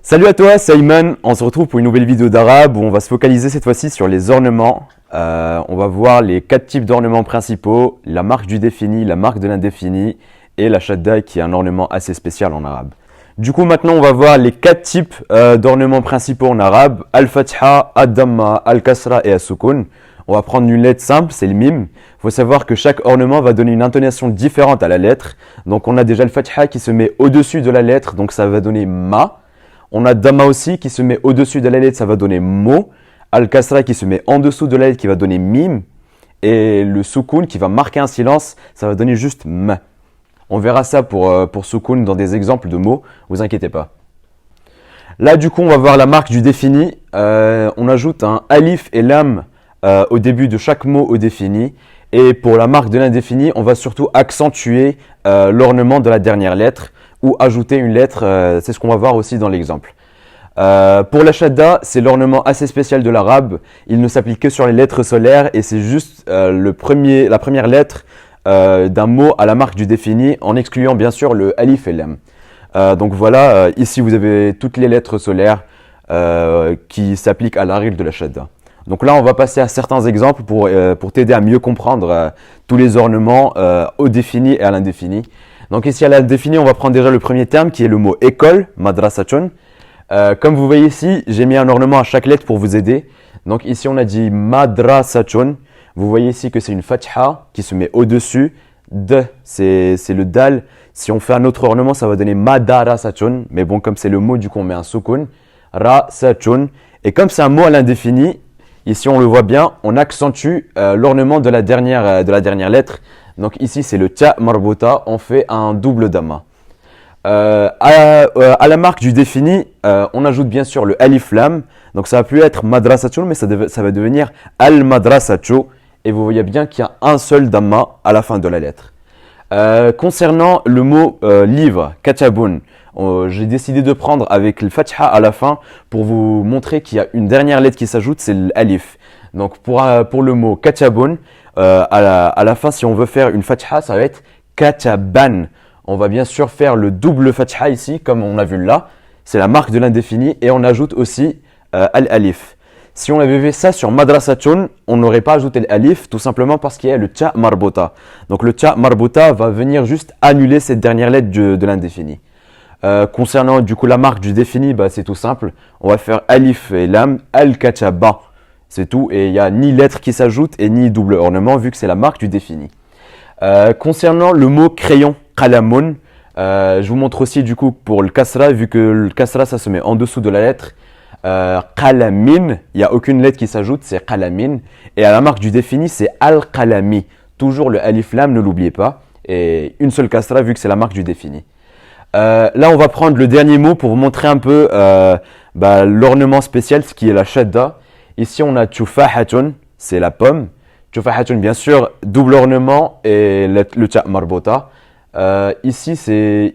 Salut à toi, c'est Ayman. On se retrouve pour une nouvelle vidéo d'arabe où on va se focaliser cette fois-ci sur les ornements. On va voir les 4 types d'ornements principaux, la marque du défini, la marque de l'indéfini et la shadda qui est un ornement assez spécial en arabe. Du coup, maintenant, on va voir les 4 types d'ornements principaux en arabe, al-fatha, ad-damma, al-kasra et al-sukun. On va prendre une lettre simple, c'est le mim. Il faut savoir que chaque ornement va donner une intonation différente à la lettre. Donc, on a déjà le fatha qui se met au-dessus de la lettre, donc ça va donner ma. On a damma aussi qui se met au-dessus de la lettre, ça va donner mo. Al-kasra qui se met en dessous de la lettre, qui va donner mim. Et le sukun qui va marquer un silence, ça va donner juste m. On verra ça pour sukun dans des exemples de mots, vous inquiétez pas. Là, du coup, on va voir la marque du défini. On ajoute un alif et lam au début de chaque mot au défini. Et pour la marque de l'indéfini, on va surtout accentuer l'ornement de la dernière lettre ou ajouter une lettre, c'est ce qu'on va voir aussi dans l'exemple. Pour la shadda, c'est l'ornement assez spécial de l'arabe. Il ne s'applique que sur les lettres solaires et c'est juste la première lettre d'un mot à la marque du défini en excluant bien sûr le alif et lam. Donc voilà, ici vous avez toutes les lettres solaires qui s'appliquent à la règle de la shadda. Donc là, on va passer à certains exemples pour t'aider à mieux comprendre tous les ornements au défini et à l'indéfini. Donc ici, à l'indéfini, on va prendre déjà le premier terme qui est le mot école, madrasatun. Comme vous voyez ici, j'ai mis un ornement à chaque lettre pour vous aider. Donc ici, on a dit madrasatun. Vous voyez ici que c'est une fatha qui se met au-dessus. D, c'est le dal. Si on fait un autre ornement, ça va donner madarasatun. Mais bon, comme c'est le mot, du coup, on met un sukun. Rasatun. Et comme c'est un mot à l'indéfini, ici, on le voit bien, on accentue l'ornement de la dernière lettre. Donc ici, c'est le ta marbuta, on fait un double damma. À la marque du défini, on ajoute bien sûr le alif lam. Donc ça va plus être madrasatun, mais ça va devenir al-madrasatu. Et vous voyez bien qu'il y a un seul damma à la fin de la lettre. Concernant le mot livre, katabun, j'ai décidé de prendre avec le fatha à la fin pour vous montrer qu'il y a une dernière lettre qui s'ajoute, c'est l'alif. Donc pour le mot katabun, à la fin, si on veut faire une fatha, ça va être kataban. On va bien sûr faire le double fatha ici, comme on a vu là. C'est la marque de l'indéfini et on ajoute aussi al-alif. Si on avait fait ça sur madrasatun, on n'aurait pas ajouté l'alif, tout simplement parce qu'il y a le ta marbuta. Donc le ta marbuta va venir juste annuler cette dernière lettre de l'indéfini. Concernant du coup la marque du défini, c'est tout simple. On va faire alif et lam, al-kataba. C'est tout, et il n'y a ni lettre qui s'ajoute et ni double ornement vu que c'est la marque du défini. Concernant le mot crayon, qalamun, je vous montre aussi du coup pour le kasra, vu que le kasra ça se met en dessous de la lettre. Qalamin, il n'y a aucune lettre qui s'ajoute, c'est qalamin. Et à la marque du défini, c'est al-qalami. Toujours le alif lam, ne l'oubliez pas. Et une seule kasra vu que c'est la marque du défini. Là, on va prendre le dernier mot pour vous montrer un peu l'ornement spécial, ce qui est la shadda. Ici, on a tufahatun, c'est la pomme. Tufahatun, bien sûr, double ornement et le ta marbuta. Ici,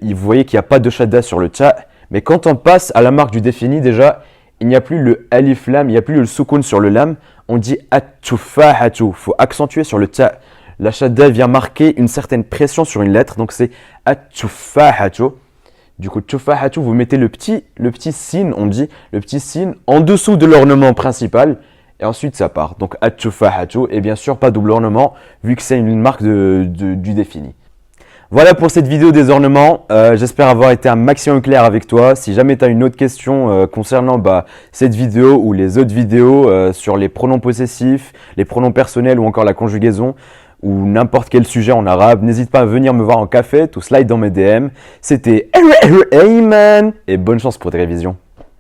vous voyez qu'il n'y a pas de shadda sur le ta. Mais quand on passe à la marque du défini, déjà, il n'y a plus le alif lam, il n'y a plus le sukun sur le lam. On dit at-tufahatu. Il faut accentuer sur le ta. La shadda vient marquer une certaine pression sur une lettre. Donc, c'est at-tufahatu. Du coup, tufahatu, vous mettez le petit signe, on dit, le petit signe en dessous de l'ornement principal. Et ensuite, ça part. Donc, at-tufahatu. Et bien sûr, pas double ornement, vu que c'est une marque du défini. Voilà pour cette vidéo des ornements. J'espère avoir été un maximum clair avec toi. Si jamais tu as une autre question concernant cette vidéo ou les autres vidéos sur les pronoms possessifs, les pronoms personnels ou encore la conjugaison, ou n'importe quel sujet en arabe, n'hésite pas à venir me voir en café ou slide dans mes DM. C'était Ayman et bonne chance pour tes révisions.